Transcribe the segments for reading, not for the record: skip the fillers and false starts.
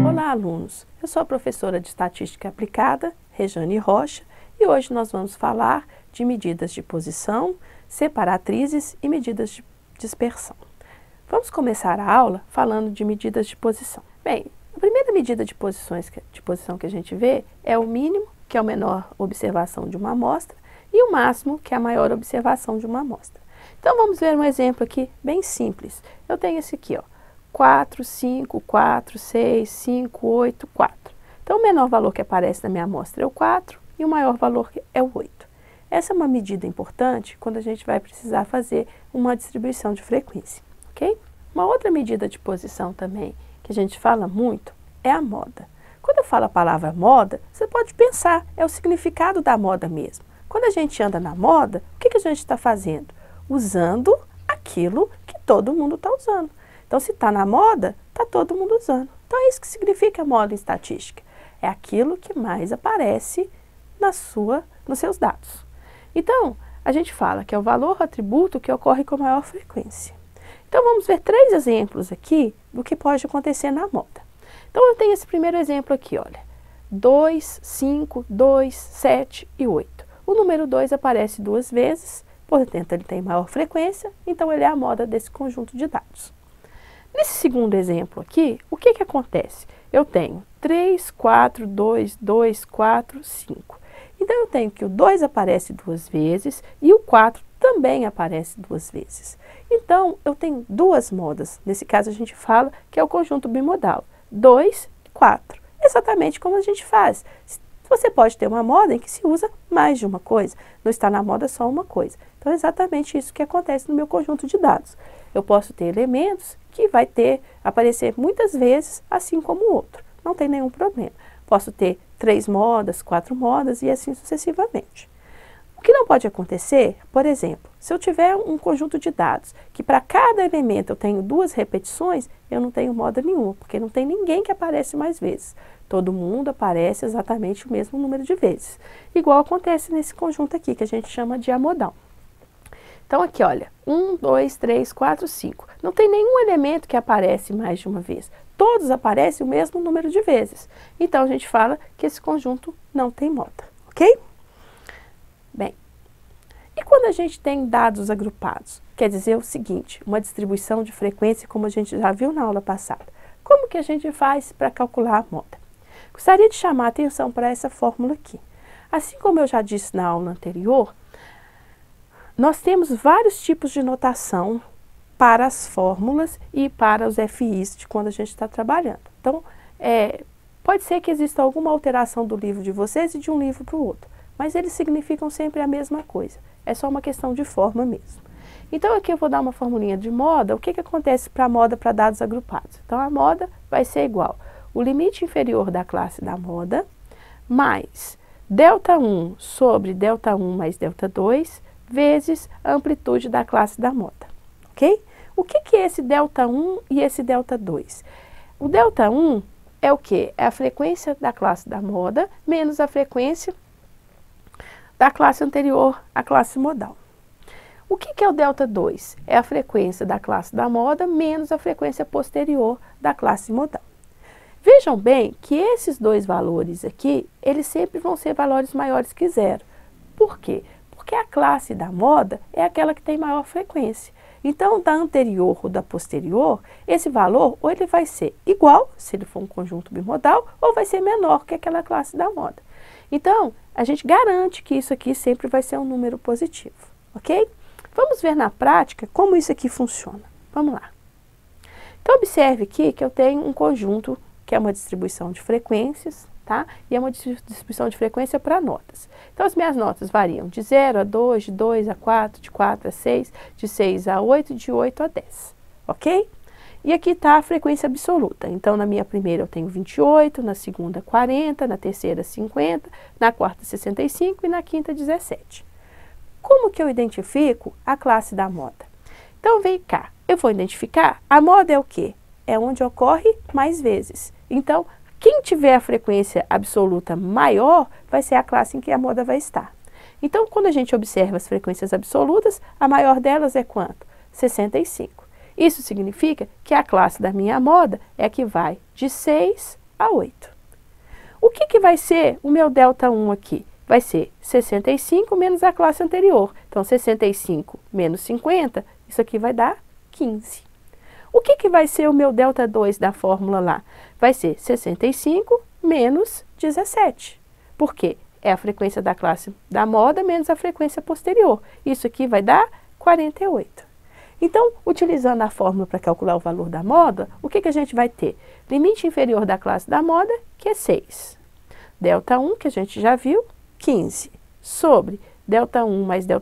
Olá, alunos! Eu sou a professora de Estatística Aplicada, Rejane Rocha, e hoje nós vamos falar de medidas de posição, separatrizes e medidas de dispersão. Vamos começar a aula falando de medidas de posição. Bem, a primeira medida de posição que a gente vê é o mínimo, que é a menor observação de uma amostra, e o máximo, que é a maior observação de uma amostra. Então, vamos ver um exemplo aqui bem simples. Eu tenho esse aqui, ó, 4, 5, 4, 6, 5, 8, 4. Então, o menor valor que aparece na minha amostra é o 4 e o maior valor é o 8. Essa é uma medida importante quando a gente vai precisar fazer uma distribuição de frequência, ok? Uma outra medida de posição também que a gente fala muito é a moda. Quando eu falo a palavra moda, você pode pensar, é o significado da moda mesmo. Quando a gente anda na moda, o que a gente está fazendo? Usando aquilo que todo mundo está usando. Então, se está na moda, está todo mundo usando. Então, é isso que significa moda em estatística. É aquilo que mais aparece nos seus dados. Então, a gente fala que é o valor atributo que ocorre com maior frequência. Então, vamos ver 3 exemplos aqui do que pode acontecer na moda. Então, eu tenho esse primeiro exemplo aqui, olha. 2, 5, 2, 7 e 8. O número 2 aparece 2 vezes, portanto, ele tem maior frequência, então ele é a moda desse conjunto de dados. Nesse segundo exemplo aqui, o que acontece? Eu tenho 3, 4, 2, 2, 4, 5. Então, eu tenho que o 2 aparece 2 vezes e o 4 também aparece 2 vezes. Então, eu tenho 2 modas. Nesse caso, a gente fala que é o conjunto bimodal. 2 e 4. Exatamente como a gente faz. Você pode ter uma moda em que se usa mais de uma coisa. Não está na moda só uma coisa. Então, é exatamente isso que acontece no meu conjunto de dados. Eu posso ter elementos que vai aparecer muitas vezes, assim como o outro. Não tem nenhum problema. Posso ter 3 modas, 4 modas e assim sucessivamente. O que não pode acontecer, por exemplo, se eu tiver um conjunto de dados que para cada elemento eu tenho 2 repetições, eu não tenho moda nenhuma, porque não tem ninguém que aparece mais vezes. Todo mundo aparece exatamente o mesmo número de vezes. Igual acontece nesse conjunto aqui, que a gente chama de amodal. Então, aqui, olha, 1, 2, 3, 4, 5. Não tem nenhum elemento que aparece mais de uma vez. Todos aparecem o mesmo número de vezes. Então, a gente fala que esse conjunto não tem moda, ok? Bem, e quando a gente tem dados agrupados? Quer dizer o seguinte, uma distribuição de frequência, como a gente já viu na aula passada. Como que a gente faz para calcular a moda? Gostaria de chamar a atenção para essa fórmula aqui. Assim como eu já disse na aula anterior, nós temos vários tipos de notação para as fórmulas e para os FIs de quando a gente está trabalhando. Então, pode ser que exista alguma alteração do livro de vocês e de um livro para o outro, mas eles significam sempre a mesma coisa. É só uma questão de forma mesmo. Então, aqui eu vou dar uma formulinha de moda. O que acontece para a moda para dados agrupados? Então, a moda vai ser igual o limite inferior da classe da moda mais ΔI sobre ΔI mais ΔI vezes a amplitude da classe da moda, ok? O que é esse ΔI e esse ΔI? O ΔI é o quê? É a frequência da classe da moda menos a frequência da classe anterior à classe modal. O que é o ΔI? É a frequência da classe da moda menos a frequência posterior da classe modal. Vejam bem que esses 2 valores aqui, eles sempre vão ser valores maiores que 0. Por quê? Porque a classe da moda é aquela que tem maior frequência. Então, da anterior ou da posterior, esse valor ou ele vai ser igual, se ele for um conjunto bimodal, ou vai ser menor que aquela classe da moda. Então, a gente garante que isso aqui sempre vai ser um número positivo, ok? Vamos ver na prática como isso aqui funciona. Vamos lá. Então, observe aqui que eu tenho um conjunto que é uma distribuição de frequências, tá? E é uma distribuição de frequência para notas. Então, as minhas notas variam de 0 a 2, de 2 a 4, de 4 a 6, de 6 a 8, de 8 a 10, ok? E aqui está a frequência absoluta. Então, na minha primeira eu tenho 28, na segunda 40, na terceira 50, na quarta 65 e na quinta 17. Como que eu identifico a classe da moda? Então, vem cá, eu vou identificar, a moda é o quê? É onde ocorre mais vezes. Então, quem tiver a frequência absoluta maior, vai ser a classe em que a moda vai estar. Então, quando a gente observa as frequências absolutas, a maior delas é quanto? 65. Isso significa que a classe da minha moda é a que vai de 6 a 8. O que vai ser o meu ΔI aqui? Vai ser 65 menos a classe anterior. Então, 65 menos 50, isso aqui vai dar 15. O que vai ser o meu ΔI da fórmula lá? Vai ser 65 menos 17. Por quê? É a frequência da classe da moda menos a frequência posterior. Isso aqui vai dar 48. Então, utilizando a fórmula para calcular o valor da moda, o que a gente vai ter? Limite inferior da classe da moda, que é 6. ΔI, que a gente já viu, 15. Sobre ΔI mais ΔI,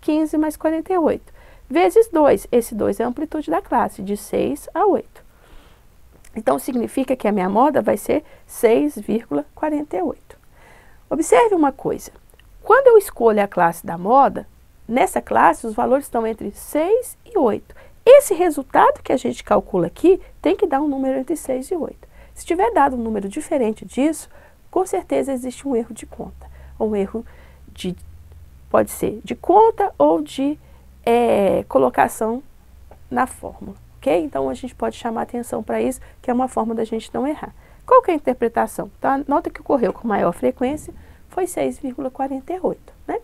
15 mais 48. Vezes 2. Esse 2 é a amplitude da classe, de 6 a 8. Então, significa que a minha moda vai ser 6,48. Observe uma coisa. Quando eu escolho a classe da moda, nessa classe os valores estão entre 6 e 8. Esse resultado que a gente calcula aqui tem que dar um número entre 6 e 8. Se tiver dado um número diferente disso, com certeza existe um erro de conta. Ou um erro pode ser de conta ou de colocação na fórmula. Ok? Então, a gente pode chamar atenção para isso, que é uma forma da gente não errar. Qual que é a interpretação? Então, a nota que ocorreu com maior frequência foi 6,48, né?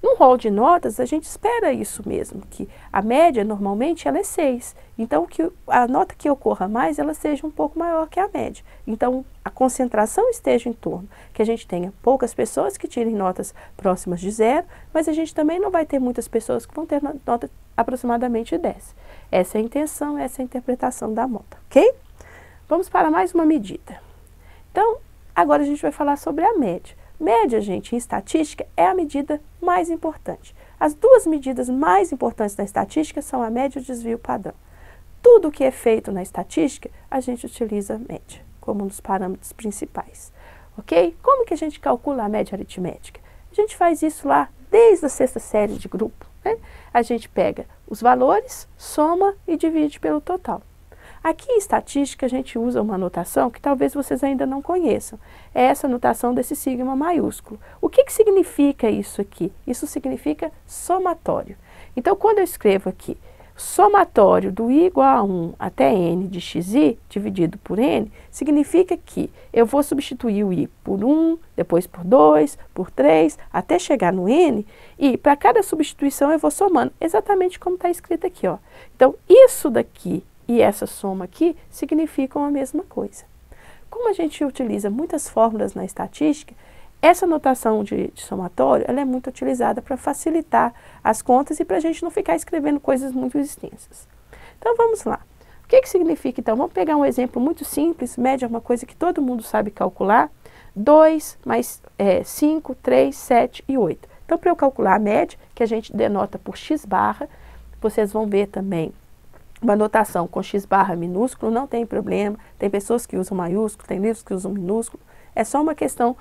Num rol de notas, a gente espera isso mesmo, que a média, normalmente, ela é 6. Então, que a nota que ocorra mais, ela seja um pouco maior que a média. Então, a concentração esteja em torno, que a gente tenha poucas pessoas que tirem notas próximas de 0, mas a gente também não vai ter muitas pessoas que vão ter nota aproximadamente 10. Essa é a intenção, essa é a interpretação da nota, ok? Vamos para mais uma medida. Então, agora a gente vai falar sobre a média. Média, gente, em estatística, é a medida mais importante. As duas medidas mais importantes da estatística são a média e o desvio padrão. Tudo que é feito na estatística, a gente utiliza a média como um dos parâmetros principais. Ok? Como que a gente calcula a média aritmética? A gente faz isso lá desde a 6ª série de grupo, né? A gente pega os valores, soma e divide pelo total. Aqui em estatística a gente usa uma notação que talvez vocês ainda não conheçam. É essa notação desse sigma maiúsculo. O que significa isso aqui? Isso significa somatório. Então, quando eu escrevo aqui somatório do i igual a 1 até n de xi dividido por n, significa que eu vou substituir o i por 1, depois por 2, por 3, até chegar no n, e para cada substituição eu vou somando, exatamente como está escrito aqui, ó. Então, isso daqui e essa soma aqui significam a mesma coisa. Como a gente utiliza muitas fórmulas na estatística, essa notação de somatório, ela é muito utilizada para facilitar as contas e para a gente não ficar escrevendo coisas muito extensas. Então, vamos lá. O que significa, então? Vamos pegar um exemplo muito simples. Média é uma coisa que todo mundo sabe calcular. 2 mais 5, 3, 7 e 8. Então, para eu calcular a média, que a gente denota por x barra, vocês vão ver também uma notação com x barra minúsculo, não tem problema. Tem pessoas que usam maiúsculo, tem livros que usam minúsculo. É só uma questão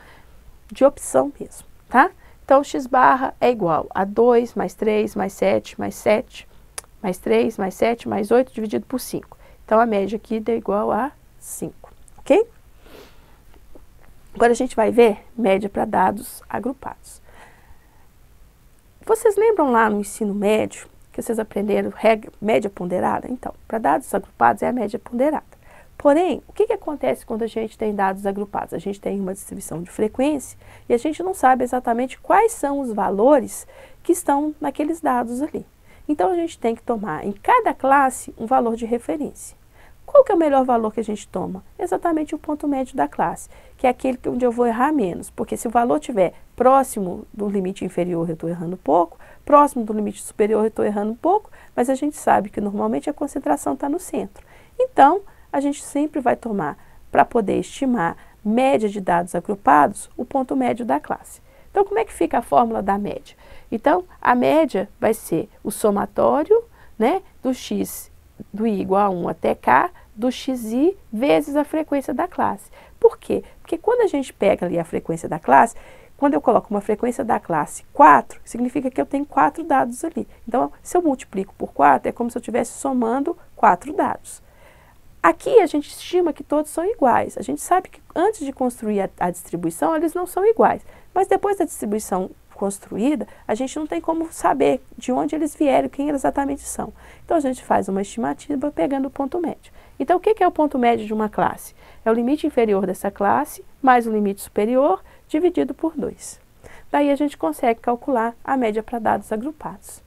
de opção mesmo, tá? Então, x barra é igual a 2 mais 3 mais 7 mais 7 mais 3 mais 7 mais 8 dividido por 5. Então, a média aqui deu igual a 5, ok? Agora, a gente vai ver média para dados agrupados. Vocês lembram lá no ensino médio que vocês aprenderam média ponderada? Então, para dados agrupados é a média ponderada. Porém, o que acontece quando a gente tem dados agrupados? A gente tem uma distribuição de frequência e a gente não sabe exatamente quais são os valores que estão naqueles dados ali. Então, a gente tem que tomar em cada classe um valor de referência. Qual que é o melhor valor que a gente toma? Exatamente o ponto médio da classe, que é aquele onde eu vou errar menos, porque se o valor estiver próximo do limite inferior, eu estou errando pouco, próximo do limite superior, eu estou errando pouco, mas a gente sabe que normalmente a concentração está no centro. Então, a gente sempre vai tomar, para poder estimar média de dados agrupados, o ponto médio da classe. Então, como é que fica a fórmula da média? Então, a média vai ser o somatório, né, do x do i igual a 1 até k, do xi vezes a frequência da classe. Por quê? Porque quando a gente pega ali a frequência da classe, quando eu coloco uma frequência da classe 4, significa que eu tenho 4 dados ali. Então, se eu multiplico por 4, é como se eu estivesse somando 4 dados. Aqui a gente estima que todos são iguais. A gente sabe que antes de construir a distribuição, eles não são iguais. Mas depois da distribuição construída, a gente não tem como saber de onde eles vieram, quem eles exatamente são. Então, a gente faz uma estimativa pegando o ponto médio. Então, o que é o ponto médio de uma classe? É o limite inferior dessa classe, mais o limite superior, dividido por 2. Daí, a gente consegue calcular a média para dados agrupados.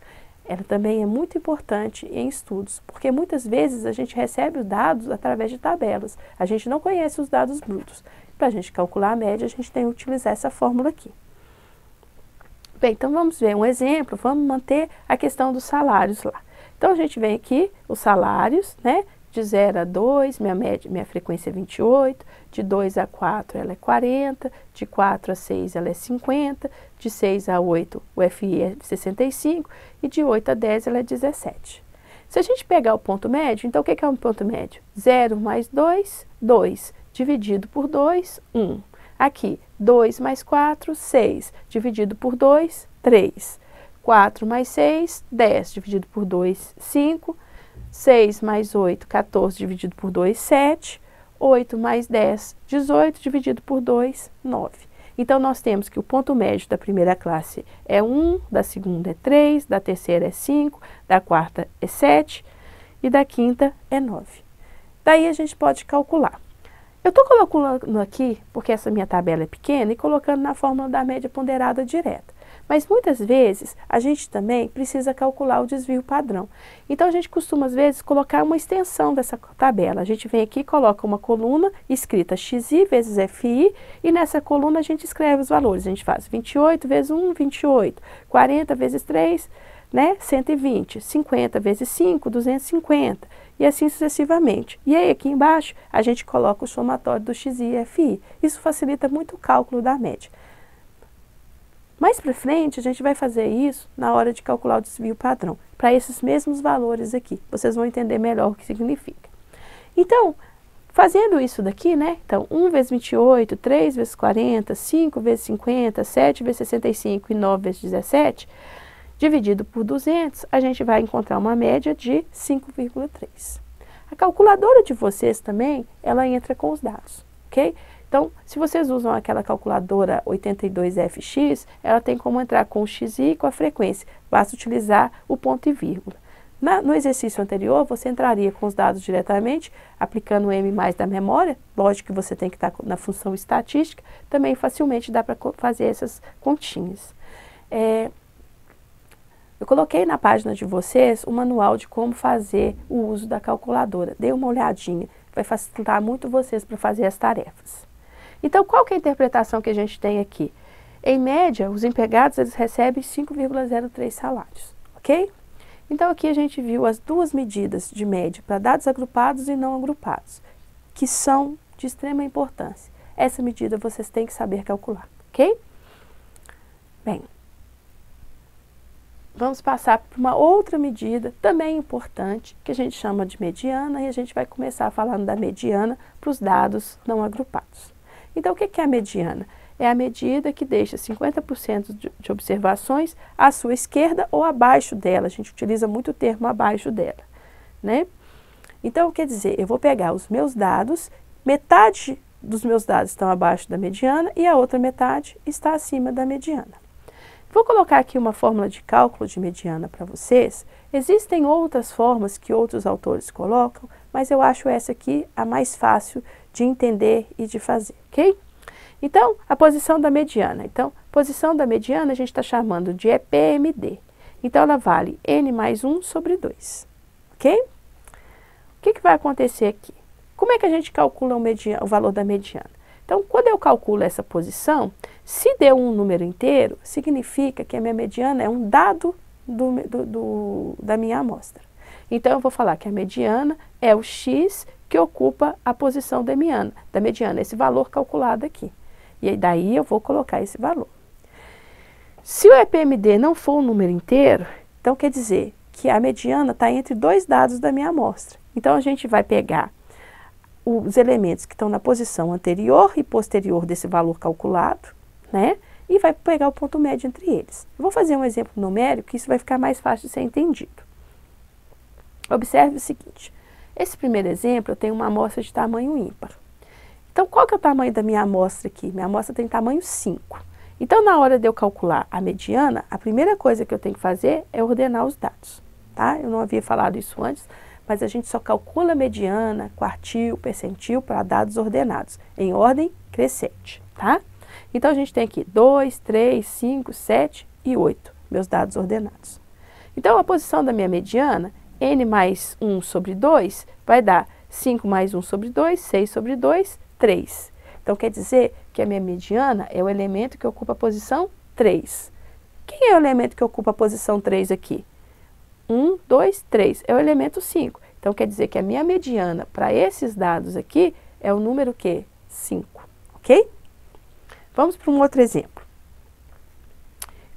Ela também é muito importante em estudos, porque muitas vezes a gente recebe os dados através de tabelas. A gente não conhece os dados brutos. Para a gente calcular a média, a gente tem que utilizar essa fórmula aqui. Bem, então vamos ver um exemplo, vamos manter a questão dos salários lá. Então, a gente vem aqui, os salários, né? De 0 a 2, minha frequência é 28, de 2 a 4 ela é 40, de 4 a 6 ela é 50, de 6 a 8 o FI é 65 e de 8 a 10 ela é 17. Se a gente pegar o ponto médio, então o que é um ponto médio? 0 mais 2, 2, dividido por 2, 1. Aqui, 2 mais 4, 6, dividido por 2, 3. 4 mais 6, 10, dividido por 2, 5. 6 mais 8, 14, dividido por 2, 7. 8 mais 10, 18, dividido por 2, 9. Então, nós temos que o ponto médio da primeira classe é 1, da segunda é 3, da terceira é 5, da quarta é 7 e da quinta é 9. Daí, a gente pode calcular. Eu estou colocando aqui, porque essa minha tabela é pequena, e colocando na fórmula da média ponderada direta. Mas muitas vezes a gente também precisa calcular o desvio padrão. Então a gente costuma às vezes colocar uma extensão dessa tabela. A gente vem aqui e coloca uma coluna escrita XI vezes FI e nessa coluna a gente escreve os valores. A gente faz 28 vezes 1, 28, 40 vezes 3, né, 120, 50 vezes 5, 250 e assim sucessivamente. E aí aqui embaixo a gente coloca o somatório do XI e FI. Isso facilita muito o cálculo da média. Mais para frente, a gente vai fazer isso na hora de calcular o desvio padrão, para esses mesmos valores aqui. Vocês vão entender melhor o que significa. Então, fazendo isso daqui, né? Então, 1 vezes 28, 3 vezes 40, 5 vezes 50, 7 vezes 65 e 9 vezes 17, dividido por 200, a gente vai encontrar uma média de 5,3. A calculadora de vocês também, ela entra com os dados, ok? Então, se vocês usam aquela calculadora 82FX, ela tem como entrar com o XI e com a frequência. Basta utilizar o ponto e vírgula. No exercício anterior, você entraria com os dados diretamente, aplicando o M mais da memória. Lógico que você tem que estar na função estatística. Também facilmente dá para fazer essas continhas. Eu coloquei na página de vocês o manual de como fazer o uso da calculadora. Dê uma olhadinha. Vai facilitar muito vocês para fazer as tarefas. Então, qual que é a interpretação que a gente tem aqui? Em média, os empregados eles recebem 5,03 salários, ok? Então, aqui a gente viu as duas medidas de média para dados agrupados e não agrupados, que são de extrema importância. Essa medida vocês têm que saber calcular, ok? Bem, vamos passar para uma outra medida também importante, que a gente chama de mediana, e a gente vai começar falando da mediana para os dados não agrupados. Então, o que é a mediana? É a medida que deixa 50% de observações à sua esquerda ou abaixo dela. A gente utiliza muito o termo abaixo dela, né? Então, quer dizer, eu vou pegar os meus dados, metade dos meus dados estão abaixo da mediana e a outra metade está acima da mediana. Vou colocar aqui uma fórmula de cálculo de mediana para vocês. Existem outras formas que outros autores colocam, mas eu acho essa aqui a mais fácil de entender e de fazer, ok? Então, a posição da mediana. Então, posição da mediana a gente está chamando de EPMD. Então, ela vale N mais 1 sobre 2, ok? O que vai acontecer aqui? Como é que a gente calcula o valor da mediana? Então, quando eu calculo essa posição, se deu um número inteiro, significa que a minha mediana é um dado da minha amostra. Então, eu vou falar que a mediana é o X que ocupa a posição da mediana, esse valor calculado aqui. E daí eu vou colocar esse valor. Se o EPMD não for um número inteiro, então quer dizer que a mediana está entre dois dados da minha amostra. Então, a gente vai pegar os elementos que estão na posição anterior e posterior desse valor calculado, né? E vai pegar o ponto médio entre eles. Eu vou fazer um exemplo numérico, que isso vai ficar mais fácil de ser entendido. Observe o seguinte. Esse primeiro exemplo, eu tenho uma amostra de tamanho ímpar. Então, qual que é o tamanho da minha amostra aqui? Minha amostra tem tamanho 5. Então, na hora de eu calcular a mediana, a primeira coisa que eu tenho que fazer é ordenar os dados, tá? Eu não havia falado isso antes, mas a gente só calcula a mediana, quartil, percentil para dados ordenados, em ordem crescente, tá? Então, a gente tem aqui 2, 3, 5, 7 e 8, meus dados ordenados. Então, a posição da minha mediana, n mais 1 sobre 2, vai dar 5 mais 1 sobre 2, 6 sobre 2, 3. Então, quer dizer que a minha mediana é o elemento que ocupa a posição 3. Quem é o elemento que ocupa a posição 3 aqui? 1, 2, 3. É o elemento 5. Então, quer dizer que a minha mediana para esses dados aqui é o número quê? 5. Ok? Vamos para um outro exemplo.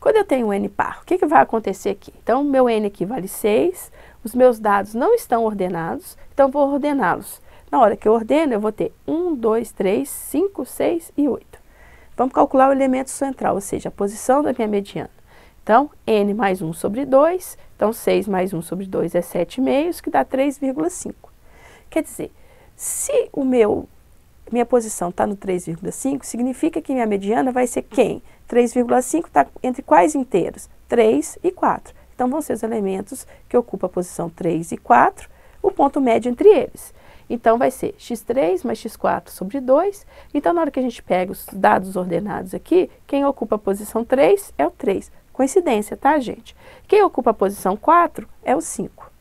Quando eu tenho um n par, o que vai acontecer aqui? Então, meu n aqui vale 6, os meus dados não estão ordenados, então vou ordená-los. Na hora que eu ordeno, eu vou ter 1, 2, 3, 5, 6 e 8. Vamos calcular o elemento central, ou seja, a posição da minha mediana. Então, n mais 1 sobre 2, então 6 mais 1 sobre 2 é 7,5, que dá 3,5. Quer dizer, se minha posição está no 3,5, significa que minha mediana vai ser quem? 3,5 está entre quais inteiros? 3 e 4. Então, vão ser os elementos que ocupam a posição 3 e 4, o ponto médio entre eles. Então, vai ser x3 mais x4 sobre 2. Então, na hora que a gente pega os dados ordenados aqui, quem ocupa a posição 3 é o 3. Coincidência, tá, gente? Quem ocupa a posição 4 é o 5.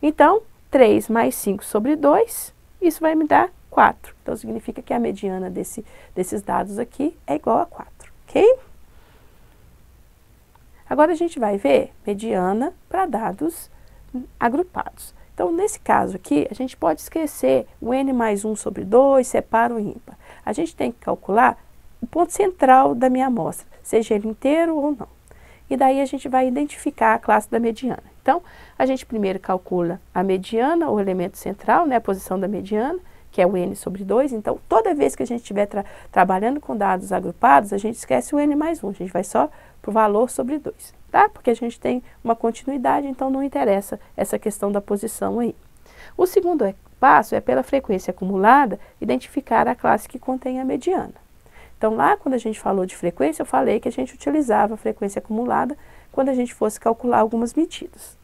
Então, 3 mais 5 sobre 2, isso vai me dar 4. Então, significa que a mediana desses dados aqui é igual a 4, ok? Agora, a gente vai ver mediana para dados agrupados. Então, nesse caso aqui, a gente pode esquecer o n mais 1 sobre 2, separa o ímpar. A gente tem que calcular o ponto central da minha amostra, seja ele inteiro ou não. E daí a gente vai identificar a classe da mediana. Então, a gente primeiro calcula a mediana, o elemento central, né, a posição da mediana, que é o n sobre 2. Então, toda vez que a gente estiver trabalhando com dados agrupados, a gente esquece o n mais 1. A gente vai só para o valor sobre 2, tá? Porque a gente tem uma continuidade, então não interessa essa questão da posição aí. O segundo passo é, pela frequência acumulada, identificar a classe que contém a mediana. Então, lá quando a gente falou de frequência, eu falei que a gente utilizava a frequência acumulada quando a gente fosse calcular algumas medidas.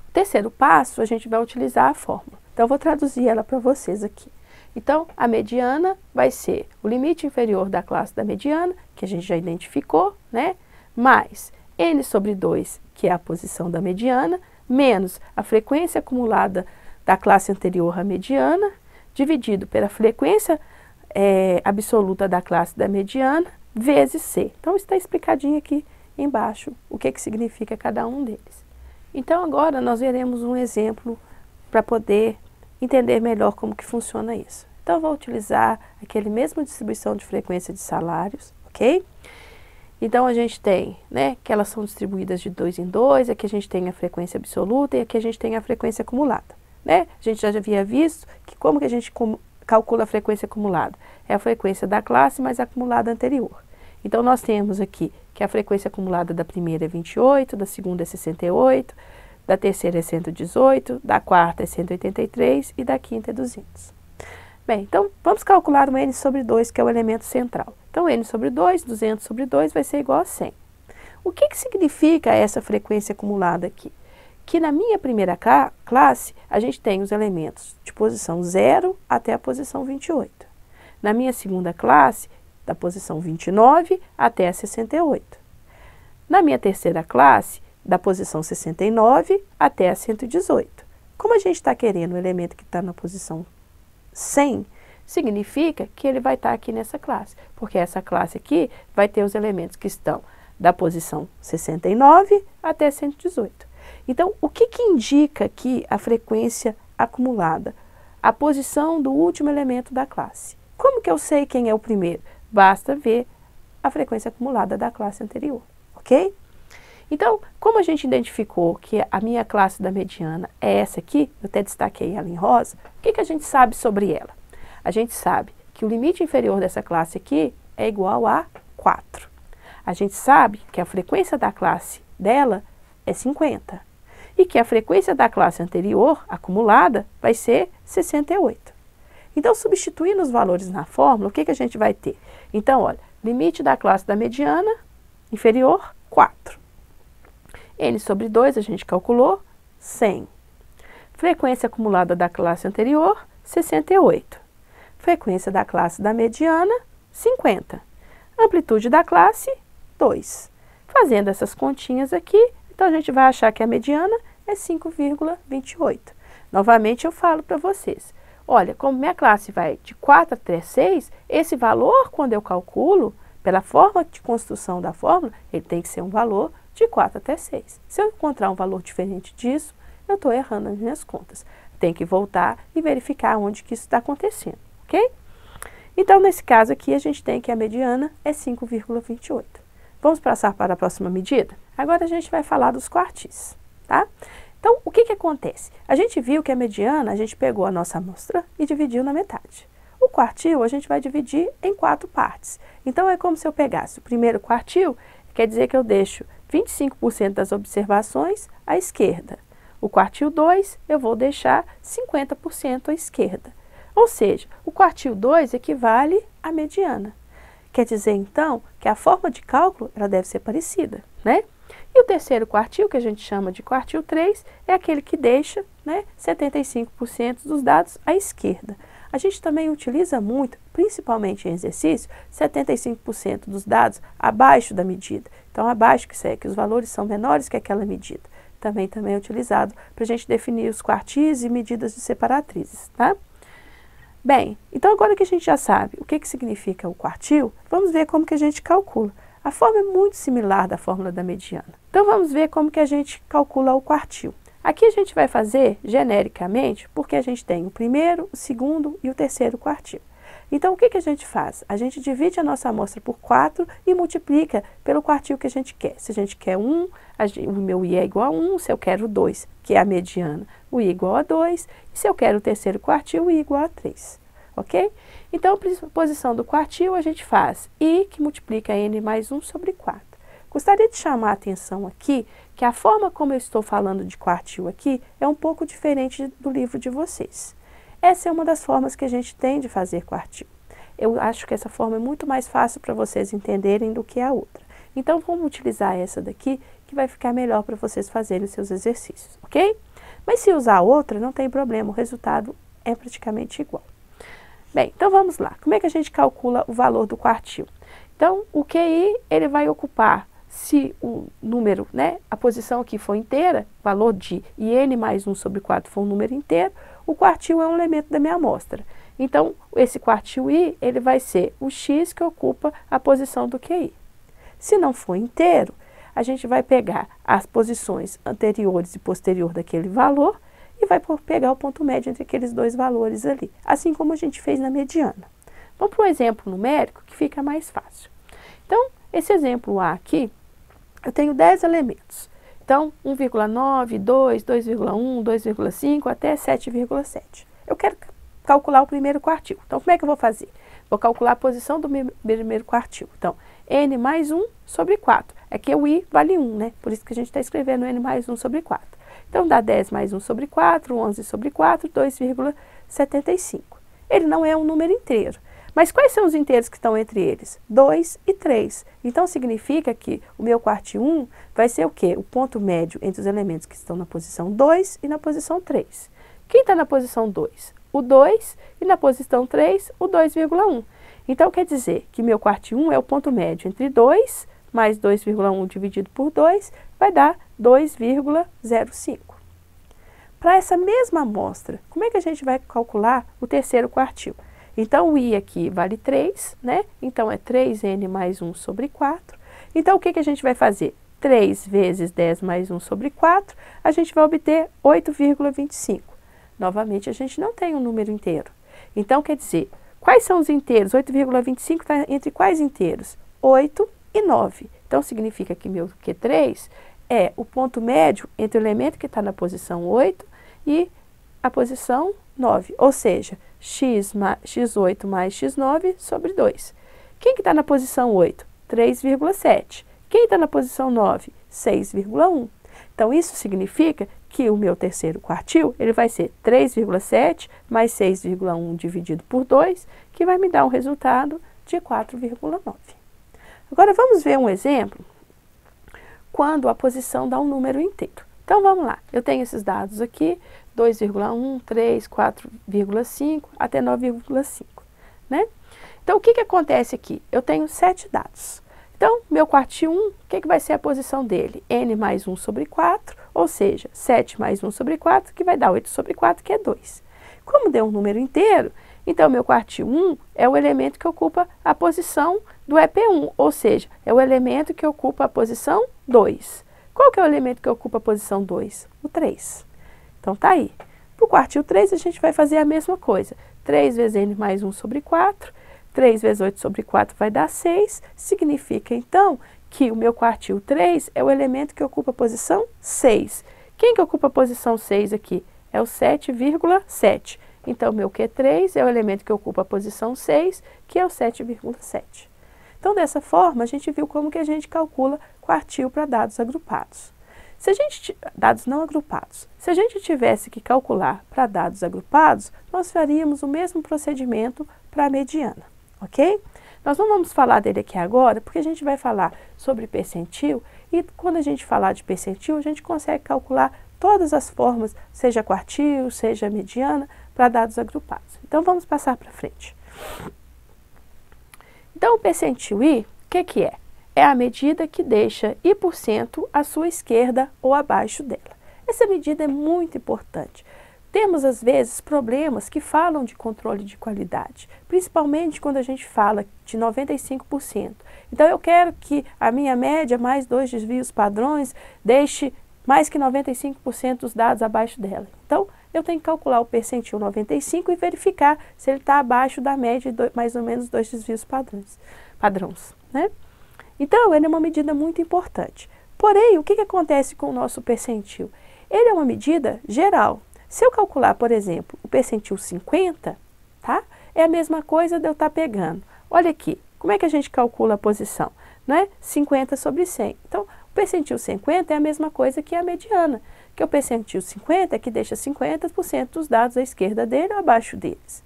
O terceiro passo, a gente vai utilizar a fórmula. Então, eu vou traduzir ela para vocês aqui. Então, a mediana vai ser o limite inferior da classe da mediana, que a gente já identificou, né? Mais n sobre 2, que é a posição da mediana, menos a frequência acumulada da classe anterior à mediana, dividido pela frequência absoluta da classe da mediana, vezes c. Então, está explicadinho aqui embaixo o que significa cada um deles. Então, agora nós veremos um exemplo para poder entender melhor como que funciona isso. Então, eu vou utilizar aquele mesmo distribuição de frequência de salários, ok? Então, a gente tem, né, que elas são distribuídas de 2 em 2, aqui a gente tem a frequência absoluta e aqui a gente tem a frequência acumulada, né? A gente já havia visto que como que a gente calcula a frequência acumulada? É a frequência da classe mais a acumulada anterior. Então, nós temos aqui que a frequência acumulada da primeira é 28, da segunda é 68, da terceira é 118, da quarta é 183 e da quinta é 200. Bem, então, vamos calcular o n sobre 2, que é o elemento central. Então, n sobre 2, 200 sobre 2, vai ser igual a 100. O que significa essa frequência acumulada aqui? Que na minha primeira classe, a gente tem os elementos de posição 0 até a posição 28. Na minha segunda classe, da posição 29 até a 68. Na minha terceira classe, da posição 69 até a 118. Como a gente está querendo o elemento que está na posição 100, significa que ele vai estar aqui nessa classe, porque essa classe aqui vai ter os elementos que estão da posição 69 até 118. Então, o que indica aqui a frequência acumulada? A posição do último elemento da classe. Como que eu sei quem é o primeiro? Basta ver a frequência acumulada da classe anterior, ok? Então, como a gente identificou que a minha classe da mediana é essa aqui, eu até destaquei ela em rosa, o que a gente sabe sobre ela? A gente sabe que o limite inferior dessa classe aqui é igual a 4. A gente sabe que a frequência da classe dela é 50. E que a frequência da classe anterior, acumulada, vai ser 68. Então, substituindo os valores na fórmula, o que a gente vai ter? Então, olha, limite da classe da mediana inferior, 4. N sobre 2 a gente calculou, 100. Frequência acumulada da classe anterior, 68. Frequência da classe da mediana, 50. Amplitude da classe, 2. Fazendo essas continhas aqui, então a gente vai achar que a mediana é 5,28. Novamente eu falo para vocês, olha, como minha classe vai de 4 até 6, esse valor, quando eu calculo, pela forma de construção da fórmula, ele tem que ser um valor de 4 até 6. Se eu encontrar um valor diferente disso, eu estou errando as minhas contas. Tem que voltar e verificar onde que isso está acontecendo, ok? Então, nesse caso aqui, a gente tem que a mediana é 5,28. Vamos passar para a próxima medida? Agora a gente vai falar dos quartis, tá? Então, o que acontece? A gente viu que a mediana, a gente pegou a nossa amostra e dividiu na metade. O quartil, a gente vai dividir em 4 partes. Então, é como se eu pegasse o primeiro quartil, quer dizer que eu deixo 25% das observações à esquerda. O quartil 2, eu vou deixar 50% à esquerda. Ou seja, o quartil 2 equivale à mediana. Quer dizer, então, que a forma de cálculo ela deve ser parecida, né? E o terceiro quartil, que a gente chama de quartil 3, é aquele que deixa, né, 75% dos dados à esquerda. A gente também utiliza muito, principalmente em exercício, 75% dos dados abaixo da medida. Então, abaixo que os valores são menores que aquela medida. Também é utilizado para a gente definir os quartis e medidas de separatrizes, tá? Bem, então agora que a gente já sabe o que significa o quartil, vamos ver como que a gente calcula. A forma é muito similar da fórmula da mediana. Então, vamos ver como que a gente calcula o quartil. Aqui a gente vai fazer genericamente, porque a gente tem o primeiro, o segundo e o terceiro quartil. Então, o que a gente faz? A gente divide a nossa amostra por 4 e multiplica pelo quartil que a gente quer. Se a gente quer 1, o meu I é igual a 1. Se eu quero 2, que é a mediana, o I é igual a 2. E se eu quero o terceiro quartil, o I é igual a 3. Ok? Então, a posição do quartil a gente faz I, que multiplica N mais 1 sobre 4. Gostaria de chamar a atenção aqui que a forma como eu estou falando de quartil aqui é um pouco diferente do livro de vocês. Essa é uma das formas que a gente tem de fazer quartil. Eu acho que essa forma é muito mais fácil para vocês entenderem do que a outra. Então, vamos utilizar essa daqui, que vai ficar melhor para vocês fazerem os seus exercícios, ok? Mas se usar outra, não tem problema, o resultado é praticamente igual. Bem, então vamos lá. Como é que a gente calcula o valor do quartil? Então, o QI, ele vai ocupar, se o número, né, a posição aqui for inteira, valor de IN mais 1 sobre 4 for um número inteiro, o quartil é um elemento da minha amostra. Então, esse quartil I, ele vai ser o X que ocupa a posição do QI. Se não for inteiro, a gente vai pegar as posições anteriores e posterior daquele valor e vai pegar o ponto médio entre aqueles dois valores ali, assim como a gente fez na mediana. Vamos para um exemplo numérico que fica mais fácil. Então, esse exemplo A aqui, eu tenho 10 elementos. Então, 1,9, 2, 2,1, 2,5 até 7,7. Eu quero calcular o primeiro quartil. Então, como é que eu vou fazer? Vou calcular a posição do primeiro quartil. Então, N mais 1 sobre 4. Aqui o I vale 1, né? Por isso que a gente está escrevendo N mais 1 sobre 4. Então, dá 10 mais 1 sobre 4, 11 sobre 4, 2,75. Ele não é um número inteiro. Mas quais são os inteiros que estão entre eles? 2 e 3. Então, significa que o meu quartil 1 vai ser o quê? O ponto médio entre os elementos que estão na posição 2 e na posição 3. Quem está na posição 2? O 2 e na posição 3, o 2,1. Então, quer dizer que meu quartil 1 é o ponto médio entre 2 mais 2,1 dividido por 2 vai dar 2,05. Para essa mesma amostra, como é que a gente vai calcular o terceiro quartil? Então, o I aqui vale 3, né? Então, é 3N mais 1 sobre 4. Então, o que a gente vai fazer? 3 vezes 10 mais 1 sobre 4, a gente vai obter 8,25. Novamente, a gente não tem um número inteiro. Então, quer dizer, quais são os inteiros? 8,25 está entre quais inteiros? 8 e 9. Então, significa que meu Q3 é o ponto médio entre o elemento que está na posição 8 e a posição 9. Ou seja, x8 mais x9 sobre 2. Quem que está na posição 8? 3,7. Quem está na posição 9? 6,1. Então, isso significa que o meu terceiro quartil, ele vai ser 3,7 mais 6,1 dividido por 2, que vai me dar um resultado de 4,9. Agora vamos ver um exemplo quando a posição dá um número inteiro. Então vamos lá, eu tenho esses dados aqui, 2,1, 3, 4,5 até 9,5, né? Então o que acontece aqui? Eu tenho 7 dados. Então, meu quartil 1, o que vai ser a posição dele? N mais 1 sobre 4, ou seja, 7 mais 1 sobre 4, que vai dar 8 sobre 4, que é 2. Como deu um número inteiro, então meu quartil 1 é o elemento que ocupa a posição do EP1, ou seja, é o elemento que ocupa a posição 2. Qual que é o elemento que ocupa a posição 2? O 3. Então, tá aí. Para o quartil 3, a gente vai fazer a mesma coisa. 3 vezes N mais 1 sobre 4, 3 vezes 8 sobre 4 vai dar 6. Significa, então, que o meu quartil 3 é o elemento que ocupa a posição 6. Quem que ocupa a posição 6 aqui? É o 7,7. Então, meu Q3 é o elemento que ocupa a posição 6, que é o 7,7. Então, dessa forma, a gente viu como que a gente calcula quartil para dados agrupados. Se a gente, dados não agrupados. Se a gente tivesse que calcular para dados agrupados, nós faríamos o mesmo procedimento para a mediana, ok? Nós não vamos falar dele aqui agora, porque a gente vai falar sobre percentil, e quando a gente falar de percentil, a gente consegue calcular todas as formas, seja quartil, seja mediana, para dados agrupados. Então, vamos passar para frente. Então, o percentil I, o que é? É a medida que deixa I% à sua esquerda ou abaixo dela. Essa medida é muito importante. Temos, às vezes, problemas que falam de controle de qualidade, principalmente quando a gente fala de 95%. Então, eu quero que a minha média mais 2 desvios padrões deixe mais que 95% dos dados abaixo dela. Então, eu tenho que calcular o percentil 95 e verificar se ele está abaixo da média de mais ou menos 2 desvios padrões, né? Então, ele é uma medida muito importante. Porém, o que acontece com o nosso percentil? Ele é uma medida geral. Se eu calcular, por exemplo, o percentil 50, tá? É a mesma coisa de eu estar pegando. Olha aqui, como é que a gente calcula a posição? Não é? 50 sobre 100. Então, o percentil 50 é a mesma coisa que a mediana, que o percentil 50 é que deixa 50% dos dados à esquerda dele ou abaixo deles.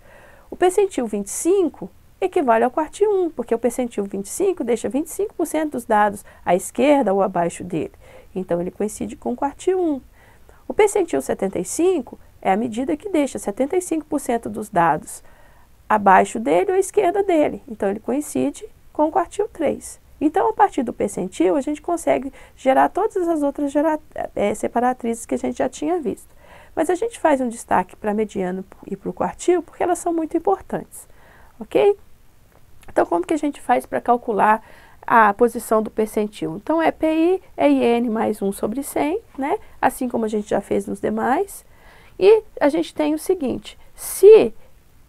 O percentil 25 equivale ao quartil 1, porque o percentil 25 deixa 25% dos dados à esquerda ou abaixo dele. Então, ele coincide com o quartil 1. O percentil 75 é a medida que deixa 75% dos dados abaixo dele ou à esquerda dele. Então, ele coincide com o quartil 3. Então, a partir do percentil, a gente consegue gerar todas as outras separatrizes que a gente já tinha visto. Mas a gente faz um destaque para a mediana e para o quartil, porque elas são muito importantes. Ok? Então, como que a gente faz para calcular a posição do percentil? Então, EPI é IN mais 1 sobre 100, né? Assim como a gente já fez nos demais. E a gente tem o seguinte, se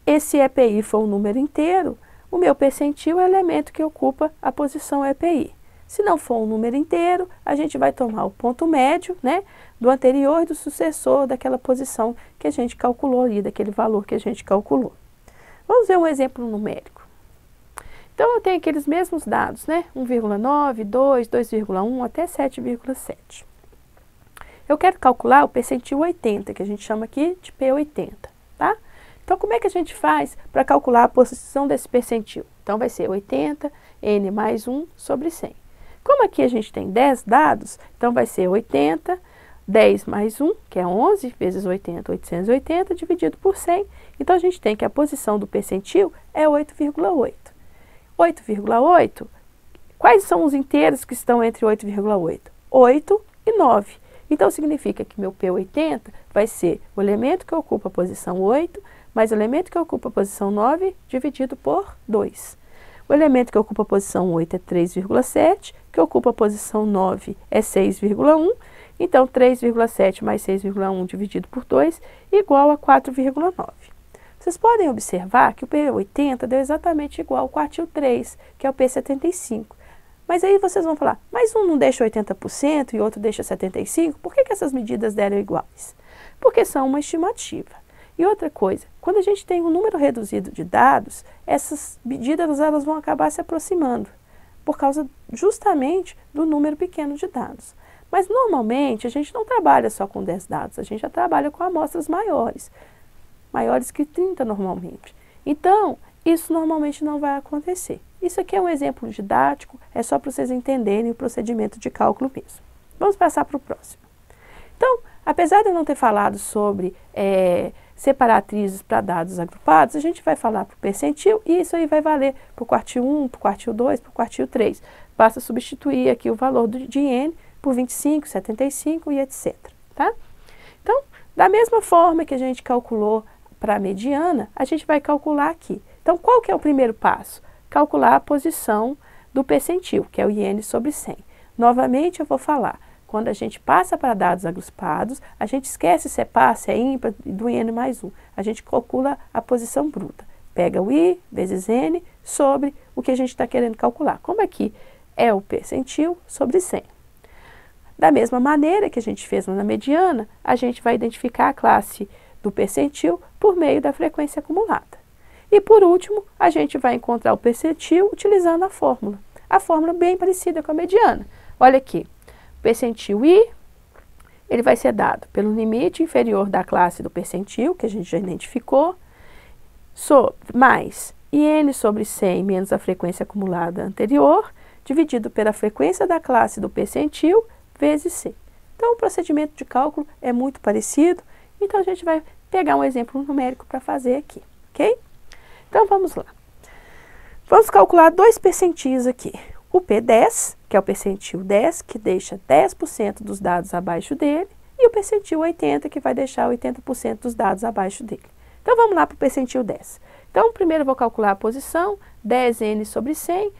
esse EPI for um número inteiro, o meu percentil é o elemento que ocupa a posição EPI. Se não for um número inteiro, a gente vai tomar o ponto médio, né, do anterior e do sucessor daquela posição que a gente calculou ali, daquele valor que a gente calculou. Vamos ver um exemplo numérico. Então, eu tenho aqueles mesmos dados, né? 1,9, 2, 2,1 até 7,7. Eu quero calcular o percentil 80, que a gente chama aqui de P80, tá? Então, como é que a gente faz para calcular a posição desse percentil? Então, vai ser 80, N mais 1 sobre 100. Como aqui a gente tem 10 dados, então vai ser 80, 10 mais 1, que é 11, vezes 80, 880, dividido por 100. Então, a gente tem que a posição do percentil é 8,8. 8,8, quais são os inteiros que estão entre 8,8? 8 e 9. Então, significa que meu P80 vai ser o elemento que ocupa a posição 8, mais o elemento que ocupa a posição 9, dividido por 2. O elemento que ocupa a posição 8 é 3,7, que ocupa a posição 9 é 6,1. Então, 3,7 mais 6,1 dividido por 2 igual a 4,9. Vocês podem observar que o P80 deu exatamente igual ao quartil 3, que é o P75. Mas aí vocês vão falar, mas um não deixa 80% e outro deixa 75%? Por que essas medidas deram iguais? Porque são uma estimativa. E outra coisa, quando a gente tem um número reduzido de dados, essas medidas elas vão acabar se aproximando, por causa justamente do número pequeno de dados. Mas normalmente a gente não trabalha só com 10 dados, a gente já trabalha com amostras maiores que 30 normalmente. Então, isso normalmente não vai acontecer. Isso aqui é um exemplo didático, é só para vocês entenderem o procedimento de cálculo mesmo. Vamos passar para o próximo. Então, apesar de eu não ter falado sobre separar atrizes para dados agrupados, a gente vai falar para o percentil e isso aí vai valer para o quartil 1, para o quartil 2, para o quartil 3. Basta substituir aqui o valor de N por 25, 75 e etc. Tá? Então, da mesma forma que a gente calculou para a mediana, a gente vai calcular aqui. Então, qual que é o primeiro passo? Calcular a posição do percentil, que é o IN sobre 100. Novamente, eu vou falar. Quando a gente passa para dados agrupados, a gente esquece se é par, se é ímpar, do IN mais 1. A gente calcula a posição bruta. Pega o I vezes N sobre o que a gente está querendo calcular. Como aqui é o percentil sobre 100. Da mesma maneira que a gente fez na mediana, a gente vai identificar a classe do percentil por meio da frequência acumulada. E por último, a gente vai encontrar o percentil utilizando a fórmula. A fórmula bem parecida com a mediana. Olha aqui. Percentil I, ele vai ser dado pelo limite inferior da classe do percentil, que a gente já identificou, mais IN sobre 100 menos a frequência acumulada anterior, dividido pela frequência da classe do percentil, vezes 100. Então, o procedimento de cálculo é muito parecido, então a gente vai pegar um exemplo numérico para fazer aqui, ok? Então, vamos lá. Vamos calcular dois percentis aqui. O P10, que é o percentil 10, que deixa 10% dos dados abaixo dele, e o percentil 80, que vai deixar 80% dos dados abaixo dele. Então, vamos lá para o percentil 10. Então, primeiro eu vou calcular a posição, 10N sobre 100.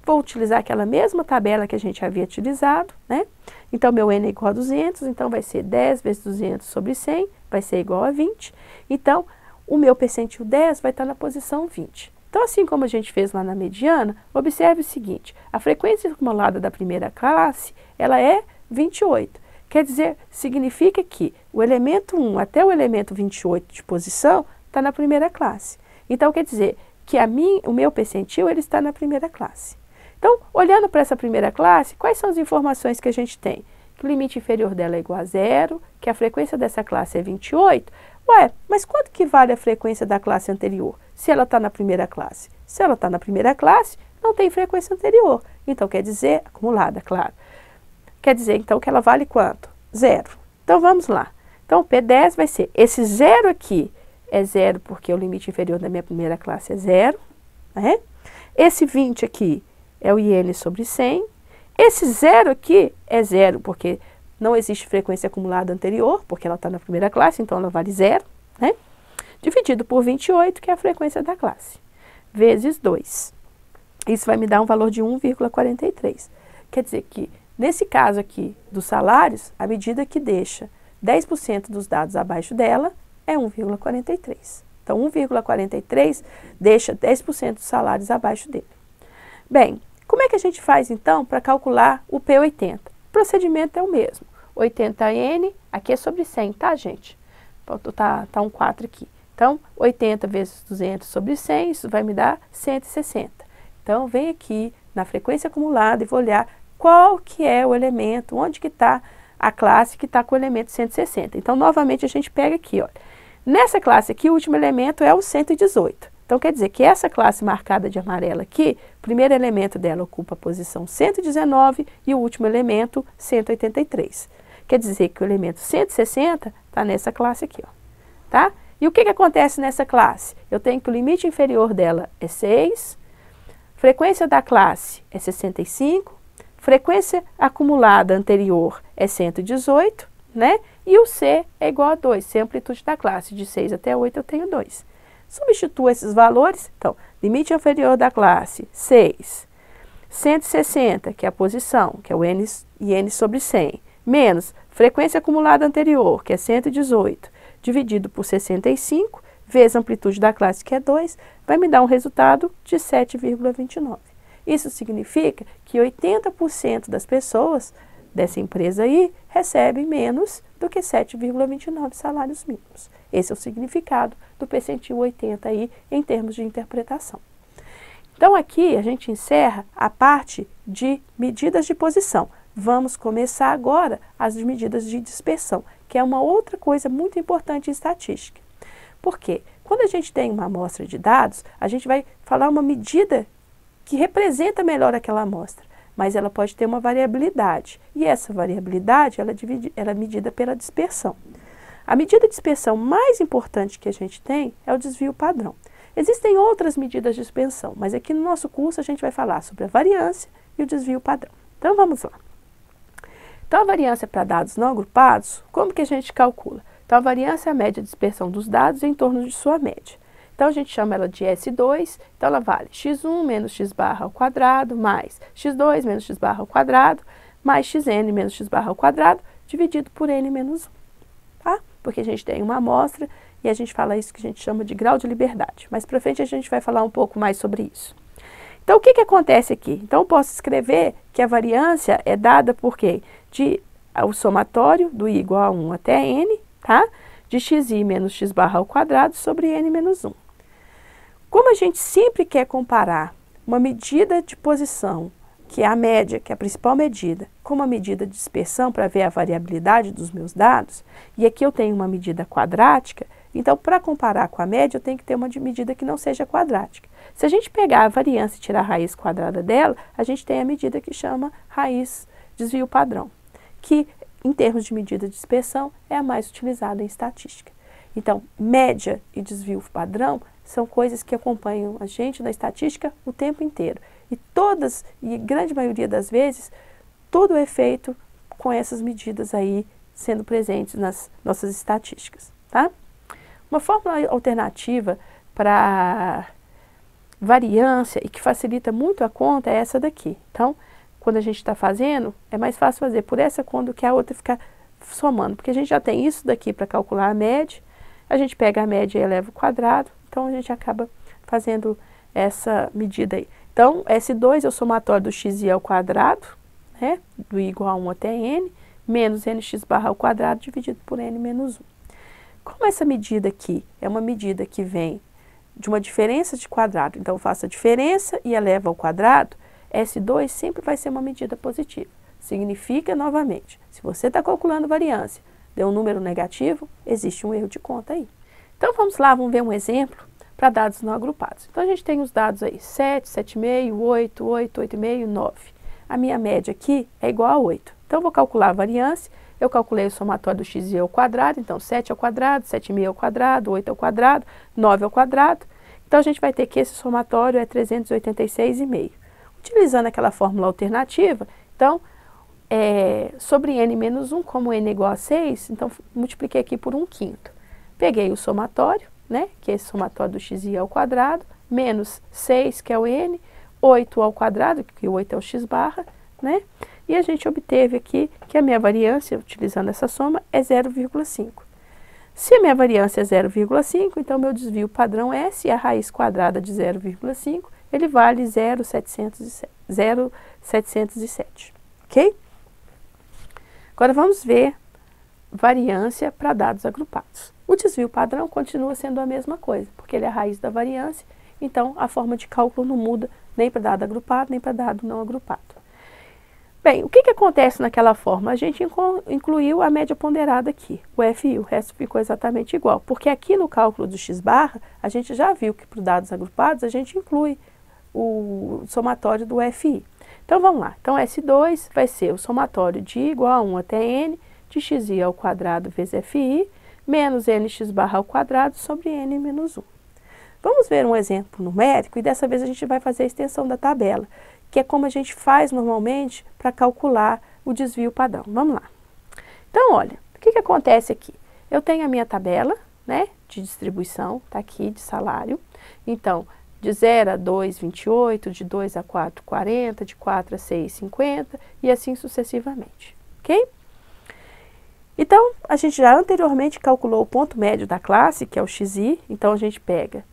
Vou utilizar aquela mesma tabela que a gente havia utilizado, né? Então, meu N é igual a 200, então vai ser 10 vezes 200 sobre 100, vai ser igual a 20. Então, o meu percentil 10 vai estar na posição 20. Então, assim como a gente fez lá na mediana, observe o seguinte, a frequência acumulada da primeira classe, ela é 28. Quer dizer, significa que o elemento 1 até o elemento 28 de posição está na primeira classe. Então, quer dizer que o meu percentil ele está na primeira classe. Então, olhando para essa primeira classe, quais são as informações que a gente tem? Que o limite inferior dela é igual a 0, que a frequência dessa classe é 28. Ué, mas quanto que vale a frequência da classe anterior, se ela está na primeira classe? Se ela está na primeira classe, não tem frequência anterior. Então, quer dizer, acumulada, claro. Quer dizer, então, que ela vale quanto? 0. Então, vamos lá. Então, o P10 vai ser, esse 0 aqui é 0 porque o limite inferior da minha primeira classe é 0. Né? Esse 20 aqui é o IN sobre 100. Esse 0 aqui é 0 porque não existe frequência acumulada anterior, porque ela está na primeira classe, então ela vale 0, né? Dividido por 28, que é a frequência da classe, vezes 2. Isso vai me dar um valor de 1,43. Quer dizer que, nesse caso aqui dos salários, a medida que deixa 10% dos dados abaixo dela é 1,43. Então, 1,43 deixa 10% dos salários abaixo dele. Bem, como é que a gente faz, então, para calcular o P80? O procedimento é o mesmo. 80N, aqui é sobre 100, tá, gente? Tá um 4 aqui. Então, 80 vezes 200 sobre 100, isso vai me dar 160. Então, vem aqui na frequência acumulada e vou olhar qual que é o elemento, onde que está a classe que está com o elemento 160. Então, novamente, a gente pega aqui, olha. Nessa classe aqui, o último elemento é o 118. Então, quer dizer que essa classe marcada de amarelo aqui, o primeiro elemento dela ocupa a posição 119 e o último elemento 183. Quer dizer que o elemento 160 está nessa classe aqui, ó, tá? E o que acontece nessa classe? Eu tenho que o limite inferior dela é 6, frequência da classe é 65, frequência acumulada anterior é 118, né? E o C é igual a 2, C é a amplitude da classe, de 6 até 8 eu tenho 2. Substituo esses valores, então, limite inferior da classe, 6, 160, que é a posição, que é o N sobre 100, menos frequência acumulada anterior, que é 118, dividido por 65, vezes a amplitude da classe, que é 2, vai me dar um resultado de 7,29. Isso significa que 80% das pessoas dessa empresa aí recebem menos do que 7,29 salários mínimos. Esse é o significado do percentil 80 aí em termos de interpretação. Então, aqui a gente encerra a parte de medidas de posição. Vamos começar agora as medidas de dispersão, que é uma outra coisa muito importante em estatística. Por quê? Quando a gente tem uma amostra de dados, a gente vai falar uma medida que representa melhor aquela amostra, mas ela pode ter uma variabilidade. E essa variabilidade ela é medida pela dispersão. A medida de dispersão mais importante que a gente tem é o desvio padrão. Existem outras medidas de dispersão, mas aqui no nosso curso a gente vai falar sobre a variância e o desvio padrão. Então vamos lá. Então a variância para dados não agrupados, como que a gente calcula? Então a variância é a média de dispersão dos dados em torno de sua média. Então a gente chama ela de S2, então ela vale x1 menos x barra ao quadrado mais x2 menos x barra ao quadrado mais xn menos x barra ao quadrado dividido por n menos 1. Tá? Porque a gente tem uma amostra e a gente fala isso que a gente chama de grau de liberdade. Mais para frente a gente vai falar um pouco mais sobre isso. Então, o que acontece aqui? Então, eu posso escrever que a variância é dada por quê? O somatório do i igual a 1 até n, tá? De xi menos x barra ao quadrado sobre n menos 1. Como a gente sempre quer comparar uma medida de posição, que é a média, que é a principal medida, com uma medida de dispersão para ver a variabilidade dos meus dados, e aqui eu tenho uma medida quadrática, então, para comparar com a média, eu tenho que ter uma medida que não seja quadrática. Se a gente pegar a variância e tirar a raiz quadrada dela, a gente tem a medida que chama raiz desvio padrão, que, em termos de medida de dispersão, é a mais utilizada em estatística. Então, média e desvio padrão são coisas que acompanham a gente na estatística o tempo inteiro. E grande maioria das vezes, tudo é feito com essas medidas aí sendo presentes nas nossas estatísticas, tá? Uma fórmula alternativa para variância e que facilita muito a conta é essa daqui. Então, quando a gente está fazendo, é mais fácil fazer por essa conta do que a outra ficar somando, porque a gente já tem isso daqui para calcular a média, a gente pega a média e eleva ao quadrado, então a gente acaba fazendo essa medida aí. Então, S2 é o somatório do xi ao quadrado, né, do i igual a 1 até n, menos nx barra ao quadrado dividido por n menos 1. Como essa medida aqui é uma medida que vem de uma diferença de quadrado, então eu faço a diferença e elevo ao quadrado, S2 sempre vai ser uma medida positiva. Significa, novamente, se você está calculando variância, deu um número negativo, existe um erro de conta aí. Então vamos lá, vamos ver um exemplo para dados não agrupados. Então a gente tem os dados aí, 7, 7,5, 8, 8, 8,5, 9. A minha média aqui é igual a 8. Então eu vou calcular a variância. Eu calculei o somatório do xi ao quadrado, então 7 ao quadrado, 7,5 ao quadrado, 8 ao quadrado, 9 ao quadrado. Então, a gente vai ter que esse somatório é 386,5. Utilizando aquela fórmula alternativa, então, sobre n menos 1, como n é igual a 6, então, multipliquei aqui por 1/5. Peguei o somatório, né, que é esse somatório do xi ao quadrado, menos 6, que é o n, 8 ao quadrado, que o 8 é o x barra, né? E a gente obteve aqui que a minha variância, utilizando essa soma, é 0,5. Se a minha variância é 0,5, então meu desvio padrão é S, e a raiz quadrada de 0,5, ele vale 0,707, ok? Agora vamos ver variância para dados agrupados. O desvio padrão continua sendo a mesma coisa, porque ele é a raiz da variância, então a forma de cálculo não muda nem para dado agrupado, nem para dado não agrupado. Bem, o que acontece naquela forma? A gente incluiu a média ponderada aqui, o FI, o resto ficou exatamente igual. Porque aqui no cálculo do x barra, a gente já viu que para os dados agrupados, a gente inclui o somatório do FI. Então, vamos lá. Então, S2 vai ser o somatório de I igual a 1 até n, de xi ao quadrado vezes FI, menos nx barra ao quadrado sobre n menos 1. Vamos ver um exemplo numérico, e dessa vez a gente vai fazer a extensão da tabela, que é como a gente faz normalmente para calcular o desvio padrão. Vamos lá. Então, olha, o que acontece aqui? Eu tenho a minha tabela, né, de distribuição, está aqui, de salário. Então, de 0 a 2, 28, de 2 a 4, 40, de 4 a 6, 50, e assim sucessivamente, ok? Então, a gente já anteriormente calculou o ponto médio da classe, que é o xi, então a gente pega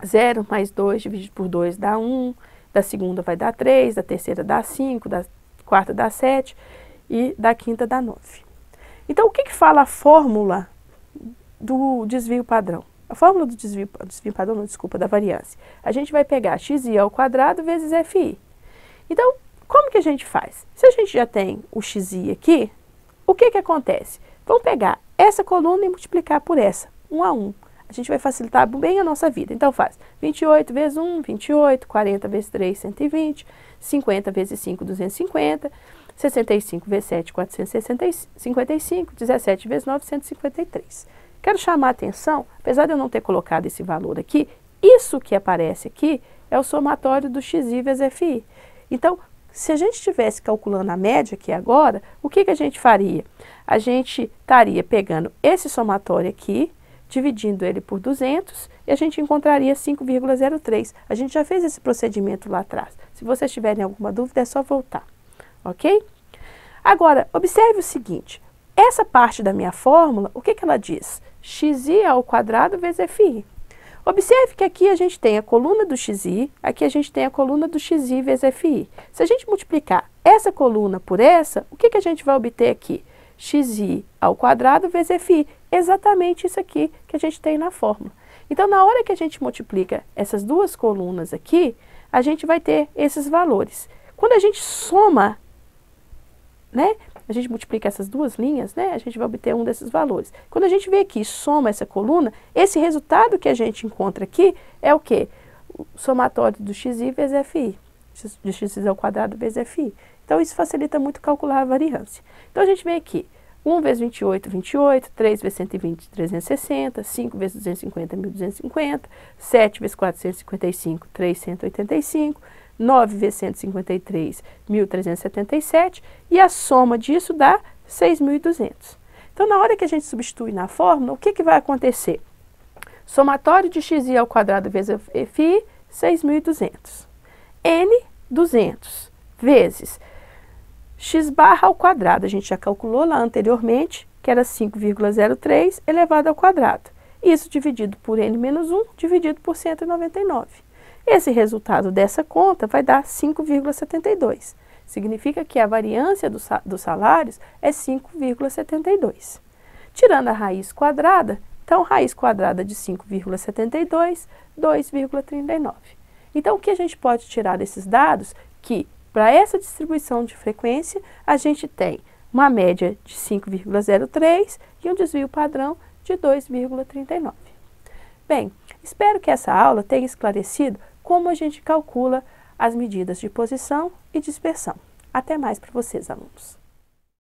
0 mais 2 dividido por 2 dá 1, da segunda vai dar 3, da terceira dá 5, da quarta dá 7 e da quinta dá 9. Então, o que fala a fórmula do desvio padrão? A fórmula do desvio padrão, não, desculpa, da variância. A gente vai pegar xi ao quadrado vezes fi. Então, como que a gente faz? Se a gente já tem o xi aqui, o que acontece? Vamos pegar essa coluna e multiplicar por essa, 1 a 1. A gente vai facilitar bem a nossa vida. Então faz 28 vezes 1, 28, 40 vezes 3, 120, 50 vezes 5, 250, 65 vezes 7, 455, 17 vezes 9, 153. Quero chamar a atenção, apesar de eu não ter colocado esse valor aqui, isso que aparece aqui é o somatório do xi vezes fi. Então, se a gente estivesse calculando a média aqui agora, o que a gente faria? A gente estaria pegando esse somatório aqui, dividindo ele por 200, e a gente encontraria 5,03. A gente já fez esse procedimento lá atrás. Se vocês tiverem alguma dúvida, é só voltar. Ok? Agora, observe o seguinte. Essa parte da minha fórmula, o que ela diz? Xi ao quadrado vezes fi. Observe que aqui a gente tem a coluna do xi, aqui a gente tem a coluna do xi vezes fi. Se a gente multiplicar essa coluna por essa, o que a gente vai obter aqui? Xi ao quadrado vezes fi. Exatamente isso aqui que a gente tem na fórmula. Então, na hora que a gente multiplica essas duas colunas aqui, a gente vai ter esses valores. Quando a gente soma, né? A gente multiplica essas duas linhas, né? A gente vai obter um desses valores. Quando a gente vem aqui e soma essa coluna, esse resultado que a gente encontra aqui é o quê? O somatório do xi vezes fi. De x ao quadrado vezes fi. Então, isso facilita muito calcular a variância. Então, a gente vem aqui. 1 vezes 28, 28. 3 vezes 120, 360. 5 vezes 250, 1250. 7 vezes 455, 385. 9 vezes 153, 1.377, e a soma disso dá 6.200. Então, na hora que a gente substitui na fórmula, o que vai acontecer? Somatório de xi ao quadrado vezes fi, 6.200. N, 200, vezes x barra ao quadrado. A gente já calculou lá anteriormente, que era 5,03 elevado ao quadrado. Isso dividido por n menos 1, dividido por 199. Esse resultado dessa conta vai dar 5,72. Significa que a variância dos salários é 5,72. Tirando a raiz quadrada, então raiz quadrada de 5,72, 2,39. Então, o que a gente pode tirar desses dados? Que para essa distribuição de frequência, a gente tem uma média de 5,03 e um desvio padrão de 2,39. Bem, espero que essa aula tenha esclarecido como a gente calcula as medidas de posição e dispersão. Até mais para vocês, alunos.